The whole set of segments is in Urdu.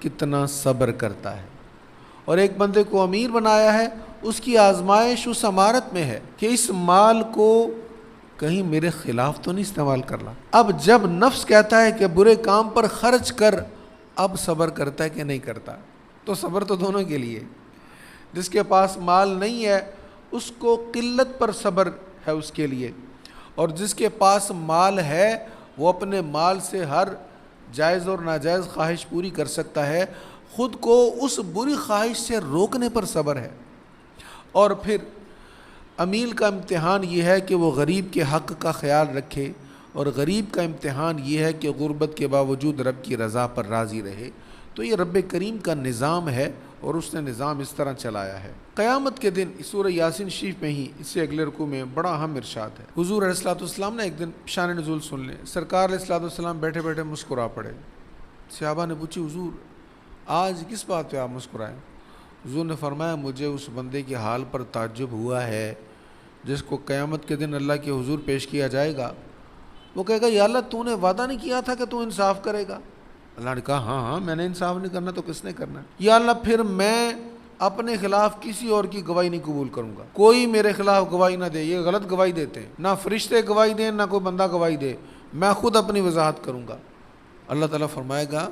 کتنا صبر کرتا ہے۔ اور ایک بندے کو امیر بنایا ہے، اس کی آزمائش اس امارت میں ہے کہ اس مال کو کہیں میرے خلاف تو نہیں استعمال کرنا۔ اب جب نفس کہتا ہے کہ برے کام پر خرچ کر، اب صبر کرتا ہے کہ نہیں کرتا؟ تو صبر تو دونوں کے لیے۔ جس کے پاس مال نہیں ہے اس کو قلت پر صبر ہے اس کے لیے، اور جس کے پاس مال ہے وہ اپنے مال سے ہر جائز اور ناجائز خواہش پوری کر سکتا ہے، خود کو اس بری خواہش سے روکنے پر صبر ہے۔ اور پھر امیر کا امتحان یہ ہے کہ وہ غریب کے حق کا خیال رکھے، اور غریب کا امتحان یہ ہے کہ غربت کے باوجود رب کی رضا پر راضی رہے۔ تو یہ رب کریم کا نظام ہے، اور اس نے نظام اس طرح چلایا ہے۔ قیامت کے دن سورہ یاسین شریف میں ہی اس سے اگلے رکوع میں بڑا اہم ارشاد ہے۔ حضور علیہ الصلوۃ والسلام نے ایک دن شان نزول سن لیں، سرکار علیہ الصلوۃ والسلام بیٹھے بیٹھے مسکرا پڑے۔ صحابہ نے پوچھی حضور آج کس بات پہ آپ مسکرائیں؟ حضور نے فرمایا مجھے اس بندے کے حال پر تعجب ہوا ہے جس کو قیامت کے دن اللہ کے حضور پیش کیا جائے گا۔ وہ کہے گا یا اللہ تو نے وعدہ نہیں کیا تھا کہ تو انصاف کرے گا؟ اللہ نے کہا ہاں میں نے انصاف نہیں کرنا تو کس نے کرنا؟ یا اللہ پھر میں اپنے خلاف کسی اور کی گواہی نہیں قبول کروں گا، کوئی میرے خلاف گواہی نہ دے۔ یہ غلط گواہی دیتے ہیں، نہ فرشتے گواہی دیں نہ کوئی بندہ گواہی دے، میں خود اپنی وضاحت کروں گا۔ اللہ تعالیٰ فرمائے گا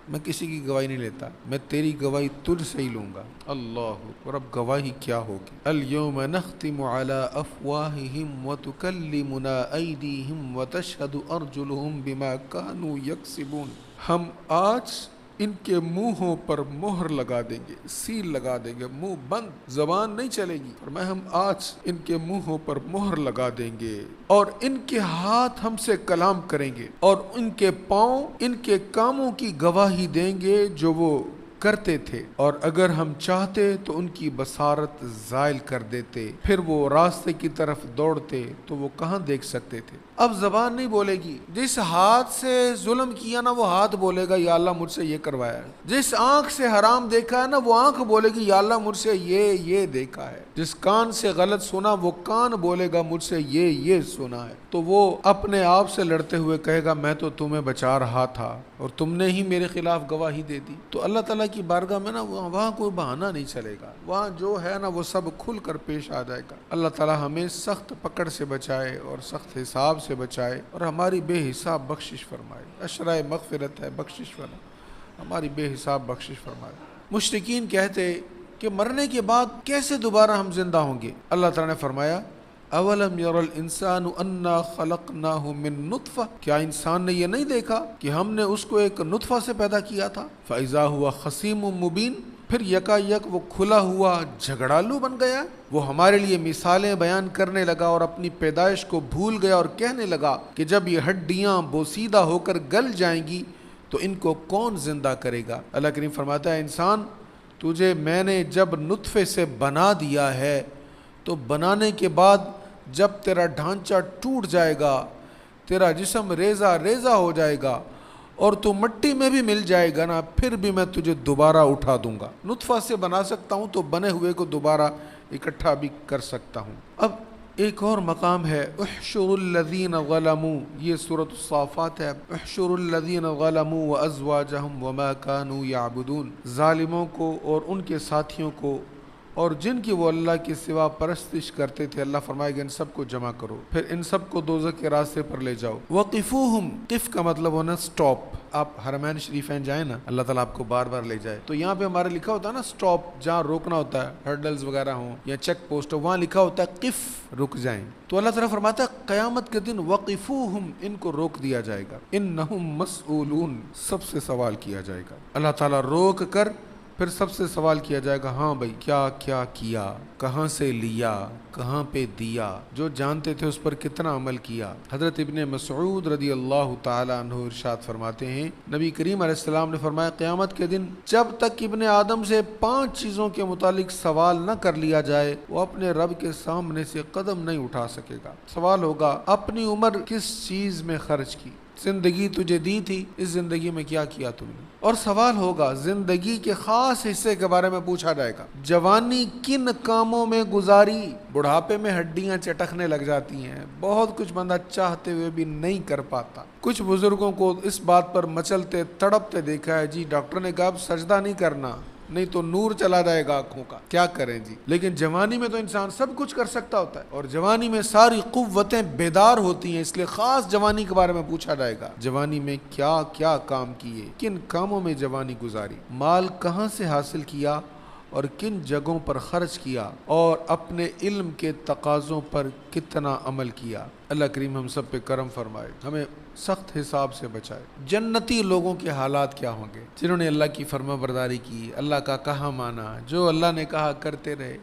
میں کسی کی گواہی نہیں لیتا، میں تیری گواہی تجھ سے ہی لوں گا۔ اللہ اور اب گواہی کیا ہوگی؟ الیوم نختم علی افواہہم وتکلمنا ایدیہم وتشہد ارجلہم بما کانوا یکسبون۔ ہم آج ان کے منہوں پر مہر لگا دیں گے، سیل لگا دیں گے، منہ بند، زبان نہیں چلے گی۔ فرمایا ہم آج ان کے منہوں پر مہر لگا دیں گے، اور ان کے ہاتھ ہم سے کلام کریں گے، اور ان کے پاؤں ان کے کاموں کی گواہی دیں گے جو وہ کرتے تھے، اور اگر ہم چاہتے تو ان کی بصارت زائل کر دیتے، پھر وہ راستے کی طرف دوڑتے تو وہ کہاں دیکھ سکتے تھے۔ اب زبان نہیں بولے گی، جس ہاتھ سے ظلم کیا نا وہ ہاتھ بولے گا یا اللہ مجھ سے یہ کروایا ہے، جس آنکھ سے حرام دیکھا ہے نا وہ آنکھ بولے گی یا اللہ مجھ سے یہ دیکھا ہے، جس کان سے غلط سنا وہ کان بولے گا مجھ سے یہ سنا ہے۔ تو وہ اپنے آپ سے لڑتے ہوئے کہے گا میں تو تمہیں بچا رہا تھا اور تم نے ہی میرے خلاف گواہی دے دی۔ تو اللہ تعالیٰ کی بارگاہ میں نا وہاں کوئی بہانہ نہیں چلے گا، وہاں جو ہے نا وہ سب کھل کر پیش آ جائے گا۔ اللہ تعالیٰ ہمیں سخت پکڑ سے بچائے اور سخت حساب سے بچائے، اور ہماری بے حساب بخشش فرمائے۔ اشرائے مغفرت ہے، بخشش فرمائے، ہماری بے حساب بخشش فرمائے۔ مشرکین کہتے کہ مرنے کے بعد کیسے دوبارہ ہم زندہ ہوں گے؟ اللہ تعالیٰ نے فرمایا اولم یر الانسان انا خلقناہ من نطفہ، کیا انسان نے یہ نہیں دیکھا کہ ہم نے اس کو ایک نطفہ سے پیدا کیا تھا؟ فاذا ہوا خصیم مبین، پھر یکا یک وہ کھلا ہوا جھگڑالو بن گیا۔ وہ ہمارے لیے مثالیں بیان کرنے لگا اور اپنی پیدائش کو بھول گیا، اور کہنے لگا کہ جب یہ ہڈیاں بوسیدہ ہو کر گل جائیں گی تو ان کو کون زندہ کرے گا؟ اللہ کریم فرماتا ہے انسان تجھے میں نے جب نطفے سے بنا دیا ہے تو بنانے کے بعد جب تیرا ڈھانچہ ٹوٹ جائے گا، تیرا جسم ریزہ ریزہ ہو جائے گا اور تو مٹی میں بھی مل جائے گا نا، پھر بھی میں تجھے دوبارہ اٹھا دوں گا۔ نطفہ سے بنا سکتا ہوں تو بنے ہوئے کو دوبارہ اکٹھا بھی کر سکتا ہوں۔ اب ایک اور مقام ہے احشر الذین ظلموا، یہ سورۃ الصافات ہے۔ احشر الذین ظلموا وازواجہم وما کانوا یعبدون، ظالموں کو اور ان کے ساتھیوں کو اور جن کی وہ اللہ کے سوا پرستش کرتے تھے، اللہ فرمائے گا ان سب کو جمع کرو، پھر ان سب کو دوزخ کے راستے پر لے جاؤ۔ وقفوہم، قف کا مطلب ہونا سٹاپ۔ آپ حرمین شریفین جائیں نا، اللہ تعالیٰ آپ کو بار بار لے جائے، تو یہاں پہ ہمارے لکھا ہوتا ہے نا سٹاپ، جہاں روکنا ہوتا ہے، ہرڈلز وغیرہ ہوں یا چیک پوسٹ ہو، وہاں لکھا ہوتا ہے قف، رک جائیں۔ تو اللہ تعالیٰ فرماتا ہے قیامت کے دن وقفوہم، ان کو روک دیا جائے گا، انہم مسئولون، سب سے سوال کیا جائے گا۔ اللہ تعالیٰ روک کر پھر سب سے سوال کیا جائے گا، ہاں بھائی کیا کیا کیا، کہاں سے لیا، کہاں پہ دیا، جو جانتے تھے اس پر کتنا عمل کیا۔ حضرت ابن مسعود رضی اللہ تعالیٰ عنہ ارشاد فرماتے ہیں نبی کریم علیہ السلام نے فرمایا قیامت کے دن جب تک ابن آدم سے 5 چیزوں کے متعلق سوال نہ کر لیا جائے وہ اپنے رب کے سامنے سے قدم نہیں اٹھا سکے گا۔ سوال ہوگا اپنی عمر کس چیز میں خرچ کی، زندگی تجھے دی تھی، اس زندگی میں کیا کیا تم نے؟ اور سوال ہوگا، زندگی کے خاص حصے کے بارے میں پوچھا جائے گا، جوانی کن کاموں میں گزاری؟ بڑھاپے میں ہڈیاں چٹکنے لگ جاتی ہیں، بہت کچھ بندہ چاہتے ہوئے بھی نہیں کر پاتا۔ کچھ بزرگوں کو اس بات پر مچلتے تڑپتے دیکھا ہے، جی ڈاکٹر نے کہا اب سجدہ نہیں کرنا، نہیں تو نور چلا جائے گا آنکھوں کا، کیا کریں جی؟ لیکن جوانی میں تو انسان سب کچھ کر سکتا ہوتا ہے، اور جوانی میں ساری قوتیں بیدار ہوتی ہیں، اس لیے خاص جوانی کے بارے میں پوچھا جائے گا، جوانی میں کیا کیا کام کیے، کن کاموں میں جوانی گزاری، مال کہاں سے حاصل کیا اور کن جگہوں پر خرچ کیا، اور اپنے علم کے تقاضوں پر کتنا عمل کیا۔ اللہ کریم ہم سب پہ کرم فرمائے، ہمیں سخت حساب سے بچائے۔ جنتی لوگوں کے حالات کیا ہوں گے؟ جنہوں نے اللہ کی فرما برداری کی، اللہ کا کہا مانا، جو اللہ نے کہا کرتے رہے،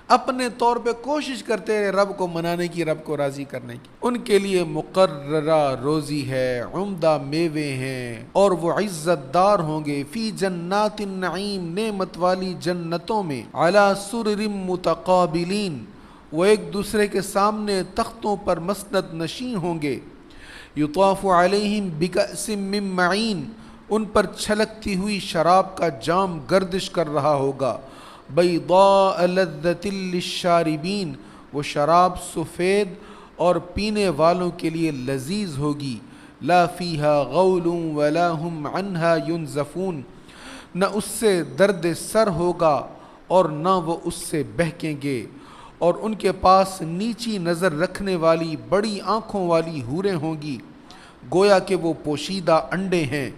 اپنے طور پہ کوشش کرتے رہے رب کو منانے کی، رب کو راضی کرنے کی، ان کے لیے مقررہ روزی ہے، عمدہ میوے ہیں، اور وہ عزت دار ہوں گے فی جنات النعیم، نعمت والی جنتوں میں، علی سرر متقابلین، وہ ایک دوسرے کے سامنے تختوں پر مسند نشین ہوں گے، یطاف علیہم بکأس من معین، ان پر چھلکتی ہوئی شراب کا جام گردش کر رہا ہوگا، بیضاء لذۃ للشاربین، وہ شراب سفید اور پینے والوں کے لیے لذیذ ہوگی، لا فیہا غول ولا ہم عنہا ینزفون، نہ اس سے درد سر ہوگا اور نہ وہ اس سے بہکیں گے، اور ان کے پاس نیچی نظر رکھنے والی بڑی آنکھوں والی حوریں ہوں گی، گویا کہ وہ پوشیدہ انڈے ہیں۔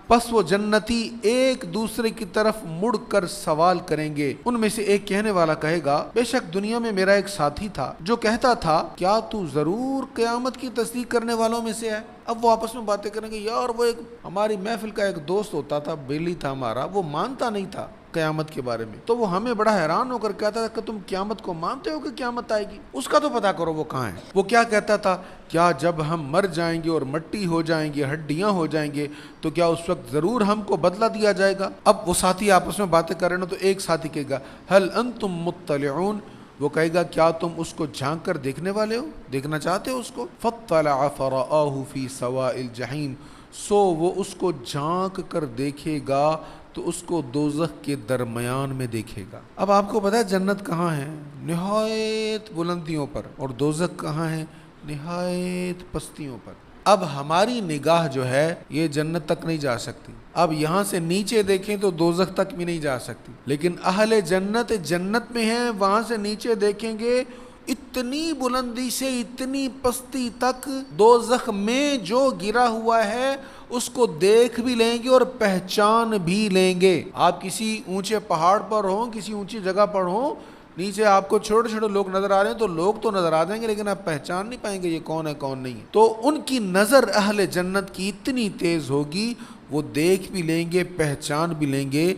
پس وہ جنتی ایک دوسرے کی طرف مڑ کر سوال کریں گے، ان میں سے ایک کہنے والا کہے گا، بے شک دنیا میں میرا ایک ساتھی تھا جو کہتا تھا کیا تو ضرور قیامت کی تصدیق کرنے والوں میں سے ہے؟ اب وہ آپس میں باتیں کریں گے، یار وہ ایک ہماری محفل کا ایک دوست ہوتا تھا، بیلی تھا ہمارا، وہ مانتا نہیں تھا قیامت کے بارے میں، تو وہ ہمیں بڑا حیران ہو کر کہتا تھا کہ تم قیامت کو مانتے ہو کہ قیامت آئے گی؟ اس کا تو پتہ کرو وہ کہاں ہے۔ وہ کیا کہتا تھا، کیا جب ہم مر جائیں گے اور مٹی ہو جائیں گے، ہڈیاں ہو جائیں گے، تو کیا اس وقت ضرور ہم کو بدلہ دیا جائے گا؟ اب وہ ساتھی آپس میں باتیں کر رہے ہیں، تو ایک ساتھی کہے گا هل انتم مطلعون، وہ کہے گا کیا تم اس کو جھانک کر دیکھنے والے ہو، دیکھنا چاہتے ہو اس کو؟ فاطلع فرآہ فی سواء الجحیم، سو وہ اس کو جھانک کر دیکھے گا تو اس کو دوزخ کے درمیان میں دیکھے گا۔ اب آپ کو پتا ہے جنت کہاں ہے؟ نہایت بلندیوں پر، اور دوزخ کہاں ہے؟ نہایت پستیوں پر۔ اب ہماری نگاہ جو ہے یہ جنت تک نہیں جا سکتی، اب یہاں سے نیچے دیکھیں تو دوزخ تک بھی نہیں جا سکتی، لیکن اہل جنت جنت میں ہیں، وہاں سے نیچے دیکھیں گے اتنی بلندی سے اتنی پستی تک دوزخ میں جو گرا ہوا ہے اس کو دیکھ بھی لیں گے اور پہچان بھی لیں گے۔ آپ کسی اونچے پہاڑ پر ہوں، کسی اونچی جگہ پر ہوں، نیچے آپ کو چھوٹے چھوٹے لوگ نظر آ رہے ہیں تو لوگ تو نظر آ جائیں گے، لیکن آپ پہچان نہیں پائیں گے یہ کون ہے کون نہیں ہے۔ تو ان کی نظر اہل جنت کی اتنی تیز ہوگی، وہ دیکھ بھی لیں گے، پہچان بھی لیں گے۔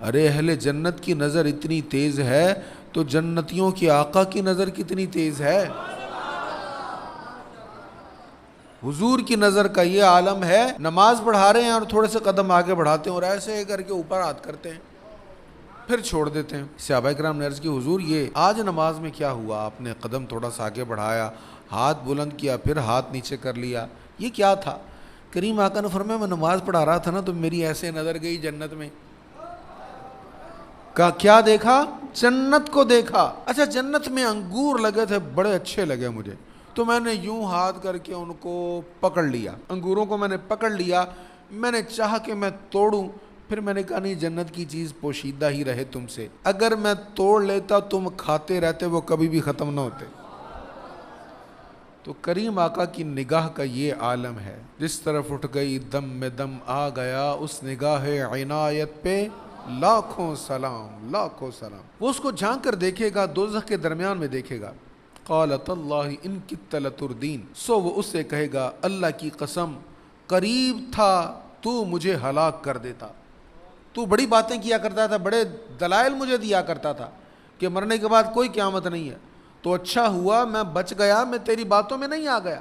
ارے اہل جنت کی نظر اتنی تیز ہے تو جنتیوں کے آقا کی نظر کتنی تیز ہے؟ حضور کی نظر کا یہ عالم ہے، نماز پڑھا رہے ہیں اور تھوڑے سے قدم آگے بڑھاتے ہیں اور ایسے کر کے اوپر ہاتھ کرتے ہیں، پھر چھوڑ دیتے ہیں۔ صحابہ کرام نے عرض کی حضور یہ آج نماز میں کیا ہوا؟ آپ نے قدم تھوڑا سا آگے بڑھایا، ہاتھ بلند کیا، پھر ہاتھ نیچے کر لیا، یہ کیا تھا؟ کریم آقا نے فرمایا میں نماز پڑھا رہا تھا نا تو میری ایسے نظر گئی جنت میں۔ کیا دیکھا؟ جنت کو دیکھا۔ اچھا جنت میں انگور لگے تھے، بڑے اچھے لگے مجھے، تو میں نے یوں ہاتھ کر کے ان کو پکڑ لیا، انگوروں کو میں نے پکڑ لیا، میں نے چاہا کہ میں توڑوں، پھر میں نے کہا نہیں جنت کی چیز پوشیدہ ہی رہے تم سے، اگر میں توڑ لیتا تم کھاتے رہتے، وہ کبھی بھی ختم نہ ہوتے۔ تو کریم آقا کی نگاہ کا یہ عالم ہے، جس طرف اٹھ گئی دم میں دم آ گیا، اس نگاہ عنایت پہ لاکھوں سلام، لاکھوں سلام۔ وہ اس کو جھانک کر دیکھے گا، دوزخ کے درمیان میں دیکھے گا، قالت اللہ ان کدت لتردین، سو وہ اس سے کہے گا اللہ کی قسم قریب تھا تو مجھے ہلاک کر دیتا، تو بڑی باتیں کیا کرتا تھا، بڑے دلائل مجھے دیا کرتا تھا کہ مرنے کے بعد کوئی قیامت نہیں ہے، تو اچھا ہوا میں بچ گیا، میں تیری باتوں میں نہیں آ گیا،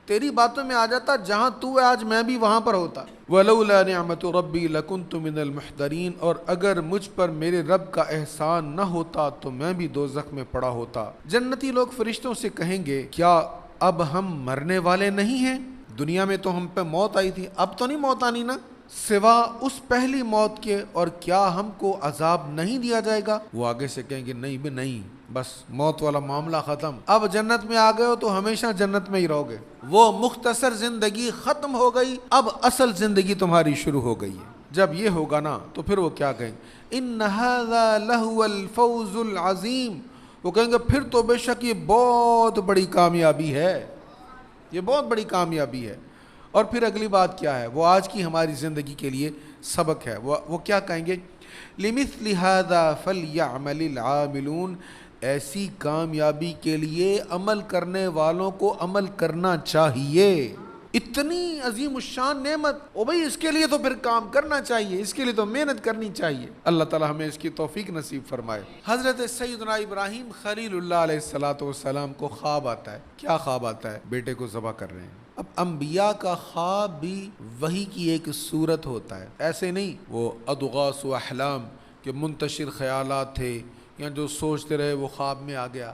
تیری باتوں میں آ جاتا، جہاں تو ہے آج میں بھی وہاں پر ہوتا۔ وَلَوْلَا نِعْمَةُ رَبِّي لَكُنْتُ مِنَ الْمُحْضَرِينَ، اور اگر مجھ پر میرے رب کا احسان نہ ہوتا تو میں بھی دوزخ میں پڑا ہوتا۔ جنتی لوگ فرشتوں سے کہیں گے کیا اب ہم مرنے والے نہیں ہیں؟ دنیا میں تو ہم پہ موت آئی تھی، اب تو نہیں موت آنی نا، سوا اس پہلی موت کے، اور کیا ہم کو عذاب نہیں دیا جائے گا؟ وہ آگے سے کہیں گے نہیں بھی نہیں، بس موت والا معاملہ ختم، اب جنت میں آ گئے ہو تو ہمیشہ جنت میں ہی رہو گے، وہ مختصر زندگی ختم ہو گئی، اب اصل زندگی تمہاری شروع ہو گئی ہے۔ جب یہ ہوگا نا تو پھر وہ کیا کہیں؟ ان ھذا لہو الفوز العظیم، وہ کہیں گے پھر تو بے شک یہ بہت بڑی کامیابی ہے، یہ بہت بڑی کامیابی ہے۔ اور پھر اگلی بات کیا ہے؟ وہ آج کی ہماری زندگی کے لیے سبق ہے۔ وہ کیا کہیں گے؟ لِمِثْلِ هَذَا فَلْيَعْمَلِ الْعَامِلُونَ، ایسی کامیابی کے لیے عمل کرنے والوں کو عمل کرنا چاہیے۔ اتنی عظیم الشان نعمت، او بھئی اس کے لیے تو پھر کام کرنا چاہیے، اس کے لیے تو محنت کرنی چاہیے۔ اللہ تعالی ہمیں اس کی توفیق نصیب فرمائے۔ حضرت سیدنا ابراہیم خلیل اللہ علیہ السلام کو خواب آتا ہے۔ کیا خواب آتا ہے؟ بیٹے کو ذبح کر رہے ہیں۔ اب انبیاء کا خواب بھی وحی کی ایک صورت ہوتا ہے، ایسے نہیں وہ اضغاث و احلام کہ منتشر خیالات تھے یا جو سوچتے رہے وہ خواب میں آ گیا۔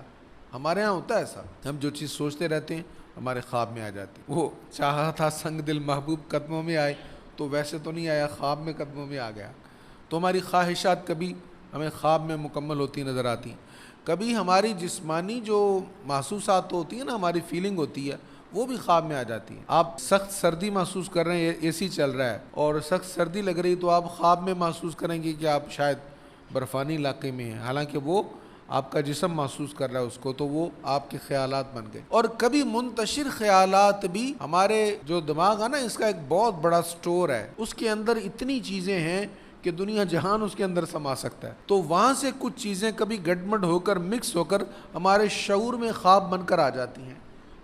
ہمارے ہاں ہوتا ہے ایسا، ہم جو چیز سوچتے رہتے ہیں ہمارے خواب میں آ جاتی۔ وہ چاہا تھا سنگ دل محبوب قدموں میں آئے، تو ویسے تو نہیں آیا، خواب میں قدموں میں آ گیا۔ تو ہماری خواہشات کبھی ہمیں خواب میں مکمل ہوتی نظر آتی، کبھی ہماری جسمانی جو محسوسات ہوتی ہیں نا، ہماری فیلنگ ہوتی ہے، وہ بھی خواب میں آ جاتی ہے۔ آپ سخت سردی محسوس کر رہے ہیں، اے سی چل رہا ہے اور سخت سردی لگ رہی، تو آپ خواب میں محسوس کریں گے کہ آپ شاید برفانی علاقے میں ہیں، حالانکہ وہ آپ کا جسم محسوس کر رہا ہے اس کو، تو وہ آپ کے خیالات بن گئے۔ اور کبھی منتشر خیالات بھی، ہمارے جو دماغ ہے نا، اس کا ایک بہت بڑا سٹور ہے، اس کے اندر اتنی چیزیں ہیں کہ دنیا جہان اس کے اندر سما سکتا ہے، تو وہاں سے کچھ چیزیں کبھی گڈمڈ ہو کر مکس ہو کر ہمارے شعور میں خواب بن کر آ جاتی ہیں۔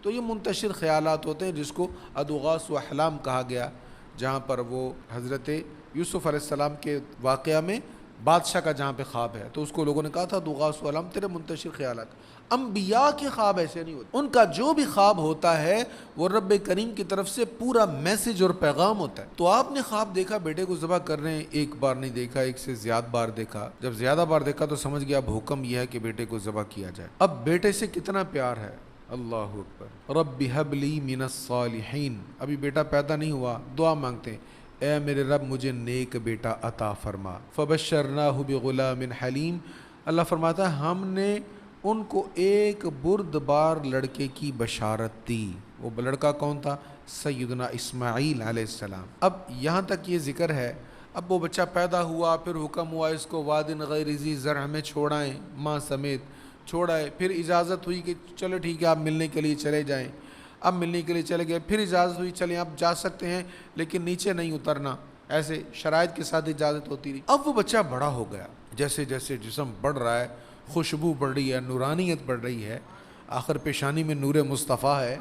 تو یہ منتشر خیالات ہوتے ہیں، جس کو اضغاث و احلام کہا گیا، جہاں پر وہ حضرت یوسف علیہ السلام کے واقعہ میں بادشاہ کا جہاں پہ خواب ہے، تو اس کو لوگوں نے کہا تھا اضغاث و احلام، تیرے منتشر خیالات۔ انبیاء کے خواب ایسے نہیں ہوتے، ان کا جو بھی خواب ہوتا ہے وہ رب کریم کی طرف سے پورا میسج اور پیغام ہوتا ہے۔ تو آپ نے خواب دیکھا بیٹے کو ذبح کر رہے ہیں، ایک بار نہیں دیکھا، ایک سے زیادہ بار دیکھا، جب زیادہ بار دیکھا تو سمجھ گیا اب حکم یہ ہے کہ بیٹے کو ذبح کیا جائے۔ اب بیٹے سے کتنا پیار ہے، اللہ اکبر۔ رب ہب لی من الصالحین، ابھی بیٹا پیدا نہیں ہوا، دعا مانگتے ہیں، اے میرے رب مجھے نیک بیٹا عطا فرما۔ فبشرناہ بغلام حلیم، اللہ فرماتا ہے ہم نے ان کو ایک بردبار لڑکے کی بشارت دی۔ وہ لڑکا کون تھا؟ سیدنا اسماعیل علیہ السلام۔ اب یہاں تک یہ ذکر ہے، اب وہ بچہ پیدا ہوا، پھر حکم ہوا اس کو وادٍ غیر ذی زرع میں چھوڑائیں، ماں سمیت چھوڑائے، پھر اجازت ہوئی کہ چلو ٹھیک ہے آپ ملنے کے لیے چلے جائیں۔ اب ملنے کے لیے چلے گئے، پھر اجازت ہوئی چلیں آپ جا سکتے ہیں لیکن نیچے نہیں اترنا، ایسے شرائط کے ساتھ اجازت ہوتی رہی۔ اب وہ بچہ بڑا ہو گیا، جیسے جیسے جسم بڑھ رہا ہے، خوشبو بڑھ رہی ہے، نورانیت بڑھ رہی ہے، آخر پیشانی میں نور مصطفیٰ ہے،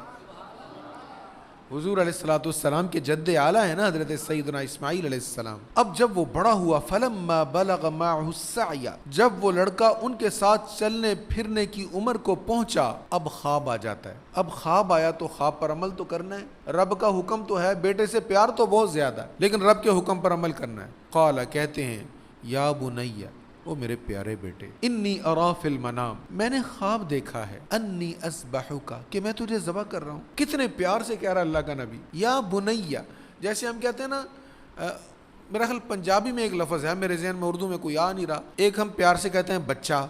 حضور علیہ السلام کے جد اعلیٰ ہے نا حضرت سیدنا اسماعیل علیہ السلام۔ اب جب وہ بڑا ہوا، فلما بلغ معه السعی، جب وہ لڑکا ان کے ساتھ چلنے پھرنے کی عمر کو پہنچا، اب خواب آ جاتا ہے۔ اب خواب آیا تو خواب پر عمل تو کرنا ہے، رب کا حکم تو ہے، بیٹے سے پیار تو بہت زیادہ ہے لیکن رب کے حکم پر عمل کرنا ہے۔ قال، کہتے ہیں، یا بنی، او میرے پیارے بیٹے، انی ارا فی المنام، میں نے خواب دیکھا ہے، انی اذبحک، کہ میں تجھے ذبح کر رہا ہوں۔ کتنے پیار سے کہہ رہا اللہ کا نبی، یا بنیا، جیسے ہم کہتے ہیں نا، میرا خیال پنجابی میں ایک لفظ ہے، میرے ذہن میں اردو میں کوئی آ نہیں رہا، ایک ہم پیار سے کہتے ہیں بچہ،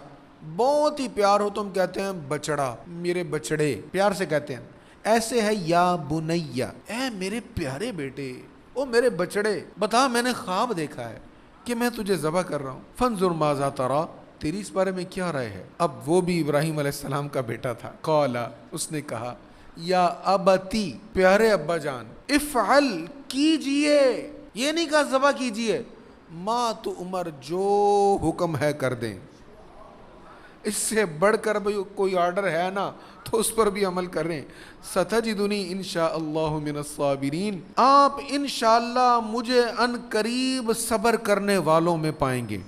بہت ہی پیار ہو تو ہم کہتے ہیں بچڑا، میرے بچڑے، پیار سے کہتے ہیں، ایسے ہے یا بنیا، اے میرے پیارے بیٹے، او میرے بچڑے، بتا میں نے خواب دیکھا ہے کہ میں تجھے ذبح کر رہا ہوں، فانظر ماذا تری، تیری اس بارے میں کیا رائے ہے؟ اب وہ بھی ابراہیم علیہ السلام کا بیٹا تھا۔ قال، اس نے کہا، یا ابتی، پیارے ابا جان، افعل، کیجئے، یہ نہیں کہا ذبح کیجئے، ما تو عمر، جو حکم ہے کر دیں، اس سے بڑھ کر بھئی کوئی آرڈر ہے نا تو اس پر بھی عمل کر رہے ہیں۔ ستجدنی انشاءاللہ من الصابرین، آپ انشاءاللہ مجھے ان قریب صبر کرنے والوں میں پائیں گے،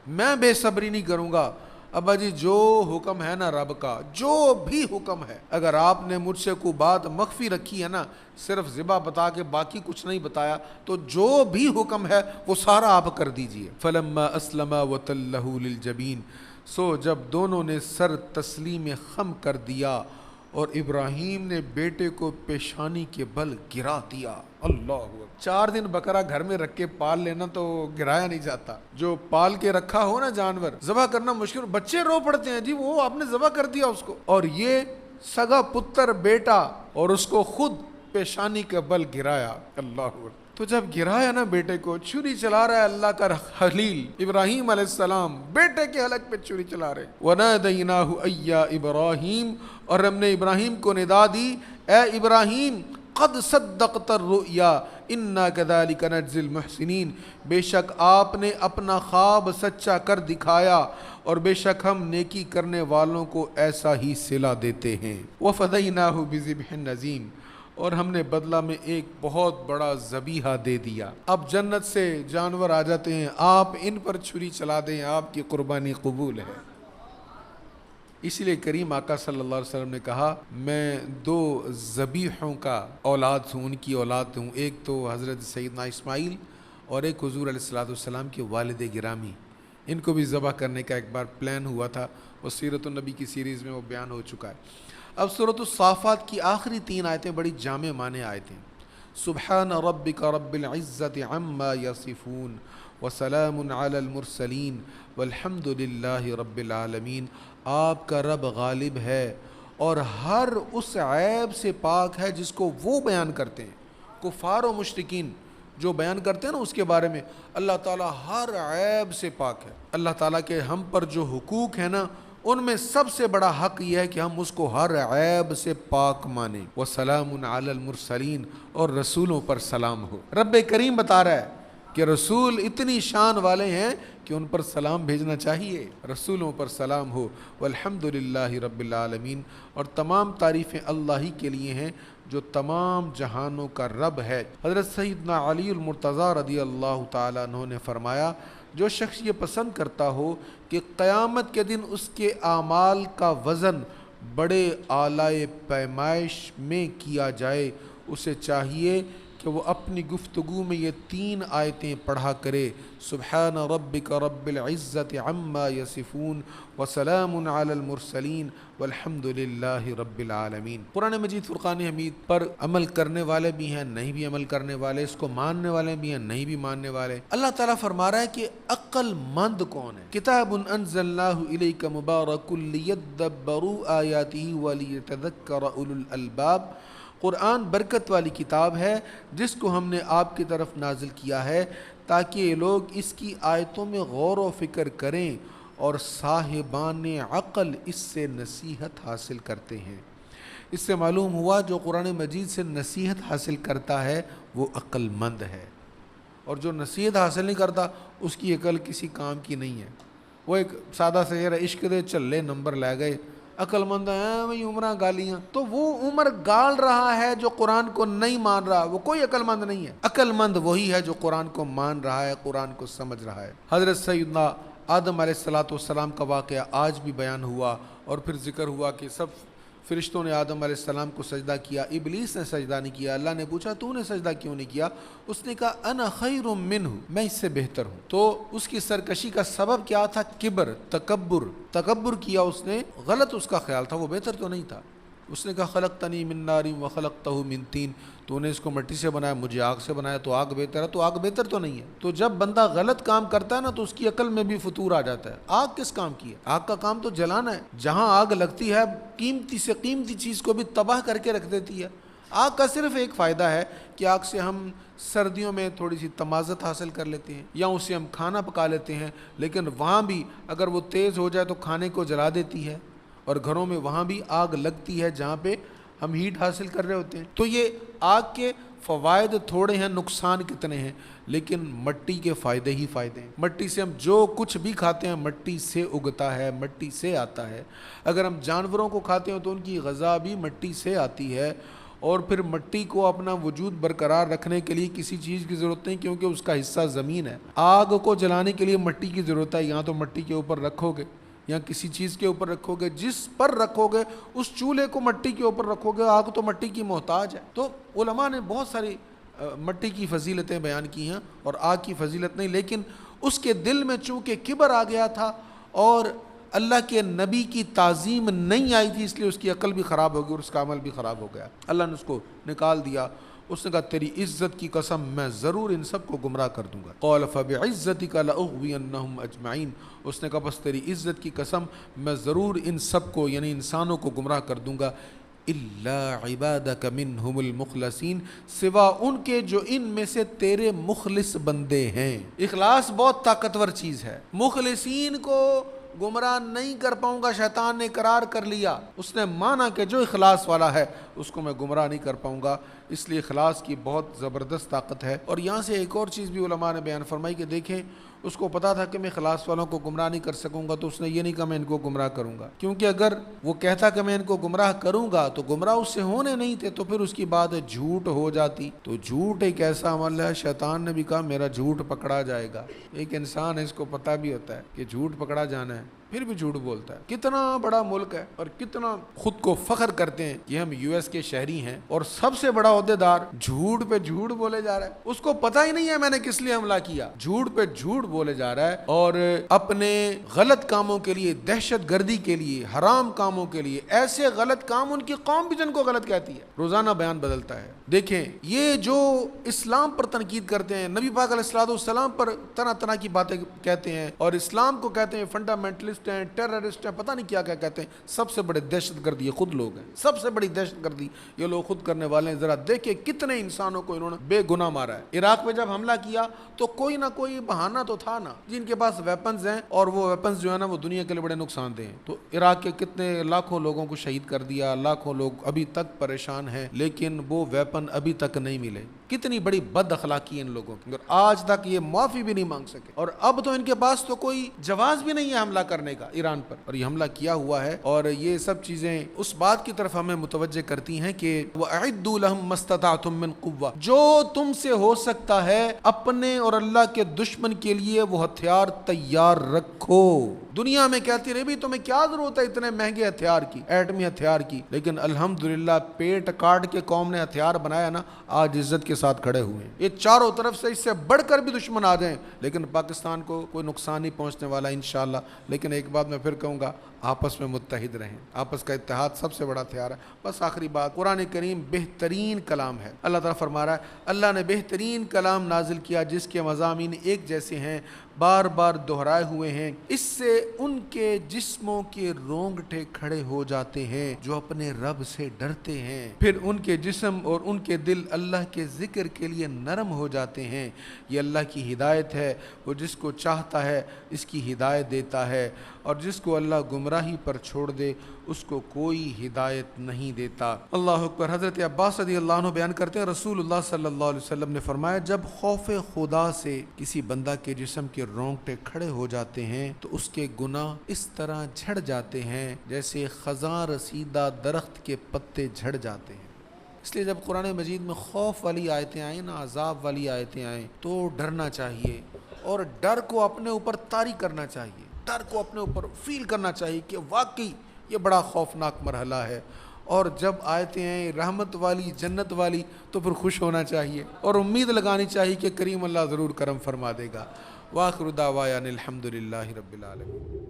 میں بے صبری نہیں کروں گا۔ ابا جی جو حکم ہے نا رب کا، جو بھی حکم ہے، اگر آپ نے مجھ سے کوئی بات مخفی رکھی ہے نا، صرف ذبح بتا کے باقی کچھ نہیں بتایا، تو جو بھی حکم ہے وہ سارا آپ کر دیجئے۔ فلما اسلما وتلہ للجبین، سو جب دونوں نے سر تسلیم خم کر دیا اور ابراہیم نے بیٹے کو پیشانی کے بل گرا دیا۔ اللہ اکبر۔ 4 دن بکرا گھر میں رکھ کے پال لینا تو گرایا نہیں جاتا، جو پال کے رکھا ہو نا جانور، ذبح کرنا مشکل، بچے رو پڑتے ہیں جی وہ آپ نے ذبح کر دیا اس کو، اور یہ سگا پتر بیٹا، اور اس کو خود پیشانی کے بل گرایا۔ اللہ اکبر۔ تو جب گرایا نا بیٹے کو، چھری چلا رہا ہے اللہ کا خلیل ابراہیم علیہ السلام، بیٹے کے حلق پہ چھری چلا رہے۔ وَنَادَيْنَاهُ أَيْ يَا إِبْرَاهِيمُ، اور ہم نے ابراہیم کو ندا دی، اے ابراہیم، قد صدقت الرؤیا انا كذلك نجزي المحسنین، بے شک آپ نے اپنا خواب سچا کر دکھایا، اور بے شک ہم نیکی کرنے والوں کو ایسا ہی صلہ دیتے ہیں۔ وَفَدَيْنَاهُ بِذِبْحٍ عَظِيمٍ، اور ہم نے بدلہ میں ایک بہت بڑا ذبیحہ دے دیا۔ اب جنت سے جانور آ جاتے ہیں، آپ ان پر چھری چلا دیں، آپ کی قربانی قبول ہے۔ اس لیے کریم آقا صلی اللہ علیہ وسلم نے کہا، میں 2 ذبیحوں کا اولاد ہوں، ان کی اولاد ہوں، ایک تو حضرت سیدنا اسماعیل اور ایک حضور علیہ السلام کے والد گرامی، ان کو بھی ذبح کرنے کا ایک بار پلان ہوا تھا، وہ سیرت النبی کی سیریز میں وہ بیان ہو چکا ہے۔ اب سورۃ الصافات کی آخری 3 آیتیں بڑی جامع معنی آیتیں۔ سبحان ربک رب العزت عما یصفون وسلام علی المرسلین والحمد للہ رب العالمین، آپ کا رب غالب ہے اور ہر اس عیب سے پاک ہے جس کو وہ بیان کرتے ہیں۔ کفار و مشرکین جو بیان کرتے ہیں نا اس کے بارے میں، اللہ تعالیٰ ہر عیب سے پاک ہے۔ اللہ تعالیٰ کے ہم پر جو حقوق ہیں نا، ان میں سب سے بڑا حق یہ ہے کہ ہم اس کو ہر عیب سے پاک مانیں۔ وَسَلَامٌ عَلَى الْمُرْسَلِينَ، اور رسولوں پر سلام ہو۔ رب کریم بتا رہا ہے کہ رسول اتنی شان والے ہیں کہ ان پر سلام بھیجنا چاہیے، رسولوں پر سلام ہو۔ وَالْحَمْدُ لِلَّهِ رَبِّ الْعَالَمِينَ، اور تمام تعریفیں اللہ ہی کے لیے ہیں جو تمام جہانوں کا رب ہے۔ حضرت سیدنا علی المرتضیٰ رضی اللہ تعالیٰ عنہ نے فرمایا، جو شخص یہ پسند کرتا ہو کہ قیامت کے دن اس کے اعمال کا وزن بڑے اعلی پیمائش میں کیا جائے، اسے چاہیے کہ وہ اپنی گفتگو میں یہ 3 آیتیں پڑھا کرے، سبحان ربک رب العزت عما یصفون وسلام علی المرسلین والحمد للہ رب العالمین۔ قرآن مجید فرقان حمید پر عمل کرنے والے بھی ہیں، نہیں بھی عمل کرنے والے، اس کو ماننے والے بھی ہیں، نہیں بھی ماننے والے۔ اللہ تعالیٰ فرما رہا ہے کہ عقل مند کون ہے؟ کتاب انزلناہ الیک مبارک لیدبروا آیاتہ ولیتذکر اولو الالباب، قرآن برکت والی کتاب ہے جس کو ہم نے آپ کی طرف نازل کیا ہے تاکہ یہ لوگ اس کی آیتوں میں غور و فکر کریں اور صاحبان عقل اس سے نصیحت حاصل کرتے ہیں۔ اس سے معلوم ہوا جو قرآن مجید سے نصیحت حاصل کرتا ہے وہ عقل مند ہے، اور جو نصیحت حاصل نہیں کرتا اس کی عقل کسی کام کی نہیں ہے۔ وہ ایک سادہ سے عشق دے چلے نمبر لے گئے، عقل مند ہیں وہی عمرہ گالیاں، تو وہ عمر گال رہا ہے جو قرآن کو نہیں مان رہا، وہ کوئی عقل مند نہیں ہے۔ عقل مند وہی ہے جو قرآن کو مان رہا ہے، قرآن کو سمجھ رہا ہے۔ حضرت سیدنا آدم علیہ السلام کا واقعہ آج بھی بیان ہوا، اور پھر ذکر ہوا کہ سب فرشتوں نے آدم علیہ السلام کو سجدہ کیا، ابلیس نے سجدہ نہیں کیا۔ اللہ نے پوچھا تو نے سجدہ کیوں نہیں کیا؟ اس نے کہا انا خیر منہ، میں اس سے بہتر ہوں۔ تو اس کی سرکشی کا سبب کیا تھا؟ کبر، تکبر کیا اس نے، غلط اس کا خیال تھا، وہ بہتر تو نہیں تھا۔ اس نے کہا خلقتنی من نار وخلقتہ من طین، تو نے اس کو مٹی سے بنایا، مجھے آگ سے بنایا، تو آگ بہتر ہے، تو آگ بہتر تو نہیں ہے۔ تو جب بندہ غلط کام کرتا ہے نا تو اس کی عقل میں بھی فطور آ جاتا ہے۔ آگ کس کام کی ہے؟ آگ کا کام تو جلانا ہے۔ جہاں آگ لگتی ہے قیمتی سے قیمتی چیز کو بھی تباہ کر کے رکھ دیتی ہے۔ آگ کا صرف ایک فائدہ ہے کہ آگ سے ہم سردیوں میں تھوڑی سی تمازت حاصل کر لیتے ہیں، یا اسے ہم کھانا پکا لیتے ہیں، لیکن وہاں بھی اگر وہ تیز ہو جائے تو کھانے کو جلا دیتی ہے، اور گھروں میں وہاں بھی آگ لگتی ہے جہاں پہ ہم ہیٹ حاصل کر رہے ہوتے ہیں۔ تو یہ آگ کے فوائد تھوڑے ہیں، نقصان کتنے ہیں، لیکن مٹی کے فائدے ہی فائدے ہیں۔ مٹی سے ہم جو کچھ بھی کھاتے ہیں مٹی سے اگتا ہے، مٹی سے آتا ہے۔ اگر ہم جانوروں کو کھاتے ہیں تو ان کی غذا بھی مٹی سے آتی ہے، اور پھر مٹی کو اپنا وجود برقرار رکھنے کے لیے کسی چیز کی ضرورت نہیں، کیونکہ اس کا حصہ زمین ہے۔ آگ کو جلانے کے لیے مٹی کی ضرورت ہے، یہاں تو مٹی کے اوپر رکھو گے یا کسی چیز کے اوپر رکھو گے، جس پر رکھو گے اس چولہے کو مٹی کے اوپر رکھو گے، آگ تو مٹی کی محتاج ہے۔ تو علماء نے بہت ساری مٹی کی فضیلتیں بیان کی ہیں اور آگ کی فضیلت نہیں، لیکن اس کے دل میں چونکہ کبر آ گیا تھا اور اللہ کے نبی کی تعظیم نہیں آئی تھی، اس لیے اس کی عقل بھی خراب ہو گئی اور اس کا عمل بھی خراب ہو گیا، اللہ نے اس کو نکال دیا۔ اس نے کہا تیری عزت کی قسم میں ضرور ان سب کو گمراہ کر دوں گا۔ قال فبعزتک لاغوینہم اجمعین، اس نے کہا بس تیری عزت کی قسم میں ضرور ان سب کو یعنی انسانوں کو گمراہ کر دوں گا، الا عبادک منہم المخلصین، سوا ان کے جو ان میں سے تیرے مخلص بندے ہیں۔ اخلاص بہت طاقتور چیز ہے، مخلصین کو گمراہ نہیں کر پاؤں گا، شیطان نے اقرار کر لیا، اس نے مانا کہ جو اخلاص والا ہے اس کو میں گمراہ نہیں کر پاؤں گا، اس لیے اخلاص کی بہت زبردست طاقت ہے۔ اور یہاں سے ایک اور چیز بھی علماء نے بیان فرمائی کہ دیکھیں اس کو پتا تھا کہ میں اخلاص والوں کو گمراہ نہیں کر سکوں گا، تو اس نے یہ نہیں کہا میں ان کو گمراہ کروں گا، کیونکہ اگر وہ کہتا کہ میں ان کو گمراہ کروں گا تو گمراہ اس سے ہونے نہیں تھے، تو پھر اس کی بات جھوٹ ہو جاتی۔ تو جھوٹ ایک ایسا عمل ہے، شیطان نے بھی کہا میرا جھوٹ پکڑا جائے گا۔ ایک انسان ہے، اس کو پتہ بھی ہوتا ہے کہ جھوٹ پکڑا جانا ہے، پھر بھی جھوٹ بولتا ہے۔ کتنا بڑا ملک ہے اور کتنا خود کو فخر کرتے ہیں کہ ہم یو ایس کے شہری ہیں، اور سب سے بڑا عہدیدار جھوٹ پہ جھوٹ بولے جا رہا ہے، اس کو پتہ ہی نہیں ہے میں نے کس لیے حملہ کیا، جھوٹ پہ جھوٹ بولے جا رہا ہے، اور اپنے غلط کاموں کے لیے، دہشت گردی کے لیے، حرام کاموں کے لیے، ایسے غلط کام ان کی قوم بھی جن کو غلط کہتی ہے، روزانہ بیان بدلتا ہے۔ دیکھیں یہ جو اسلام پر تنقید کرتے ہیں، نبی پاک علیہ السلام پر طرح طرح کی باتیں کہتے ہیں، اور اسلام کو کہتے ہیں فنڈامنٹلسٹ ہیں، ٹیررسٹ ہیں، پتہ نہیں کیا کیا کہتے ہیں، سب سے بڑے دہشت گردی یہ خود لوگ ہیں، سب سے بڑی دہشت گردی یہ لوگ خود کرنے والے ہیں۔ ذرا دیکھیں کتنے انسانوں کو انہوں نے بے گناہ مارا ہے۔ عراق میں جب حملہ کیا تو کوئی نہ کوئی بہانہ تو تھا نا، جن کے پاس ویپنز ہیں، اور وہ ویپنز جو ہے نا وہ دنیا کے لیے بڑے نقصان دہ ہیں، تو عراق کے کتنے لاکھوں لوگوں کو شہید کر دیا، لاکھوں لوگ ابھی تک پریشان ہیں، لیکن وہ ویپن ابھی تک نہیں ملے۔ کتنی بڑی بد اخلاقی ان لوگوں کی، اور آج تک یہ معافی بھی نہیں مانگ سکے، اور اب تو ان کے پاس تو کوئی جواز بھی نہیں ہے حملہ کرنے کا ایران پر، اور یہ حملہ کیا ہوا ہے۔ اور یہ سب چیزیں اس بات کی طرف ہمیں متوجہ کرتی ہیں کہ وَأَعِدُّوا لَهُم مَّا اسْتَطَعْتُم مِّن قُوَّةٍ، جو تم سے ہو سکتا ہے اپنے اور اللہ کے دشمن کے لیے وہ ہتھیار تیار رکھو۔ دنیا میں کہتی رہی بھی تمہیں کیا ضرورت ہے اتنے مہنگے ہتھیار کی، ایٹمی ہتھیار کی، لیکن الحمدللہ پیٹ کاٹ کے قوم نے ہتھیار بنایا نا، آج عزت کے ساتھ کھڑے ہوئے ہیں۔ یہ چاروں طرف سے اس سے بڑھ کر بھی دشمن آ جائیں لیکن پاکستان کو کوئی نقصان نہیں پہنچنے والا انشاءاللہ۔ لیکن ایک بات میں پھر کہوں گا، آپس میں متحد رہیں، آپس کا اتحاد سب سے بڑا ہتھیار ہے۔ بس آخری بات، قرآن کریم بہترین کلام ہے، اللہ تعالیٰ فرما رہا ہے اللہ نے بہترین کلام نازل کیا جس کے مضامین ایک جیسے ہیں، بار بار دہرائے ہوئے ہیں، اس سے ان کے جسموں کے رونگٹے کھڑے ہو جاتے ہیں جو اپنے رب سے ڈرتے ہیں، پھر ان کے جسم اور ان کے دل اللہ کے ذکر کے لیے نرم ہو جاتے ہیں۔ یہ اللہ کی ہدایت ہے، وہ جس کو چاہتا ہے اس کی ہدایت دیتا ہے، اور جس کو اللہ گمراہی پر چھوڑ دے اس کو کوئی ہدایت نہیں دیتا۔ اللہ اکبر۔ حضرت عباس رضی اللہ عنہ بیان کرتے ہیں رسول اللہ صلی اللہ علیہ وسلم نے فرمایا جب خوف خدا سے کسی بندہ کے جسم کے رونگٹے کھڑے ہو جاتے ہیں تو اس کے گناہ اس طرح جھڑ جاتے ہیں جیسے خزاں رسیدہ درخت کے پتے جھڑ جاتے ہیں۔ اس لیے جب قرآن مجید میں خوف والی آیتیں آئیں نا، عذاب والی آیتیں آئیں تو ڈرنا چاہیے، اور ڈر کو اپنے اوپر طاری کرنا چاہیے، ڈر کو اپنے اوپر فیل کرنا چاہیے کہ واقعی یہ بڑا خوفناک مرحلہ ہے۔ اور جب آیتیں ہیں رحمت والی، جنت والی، تو پھر خوش ہونا چاہیے اور امید لگانی چاہیے کہ کریم اللہ ضرور کرم فرما دے گا۔ وآخر دعوانا الحمدللہ رب العالمین۔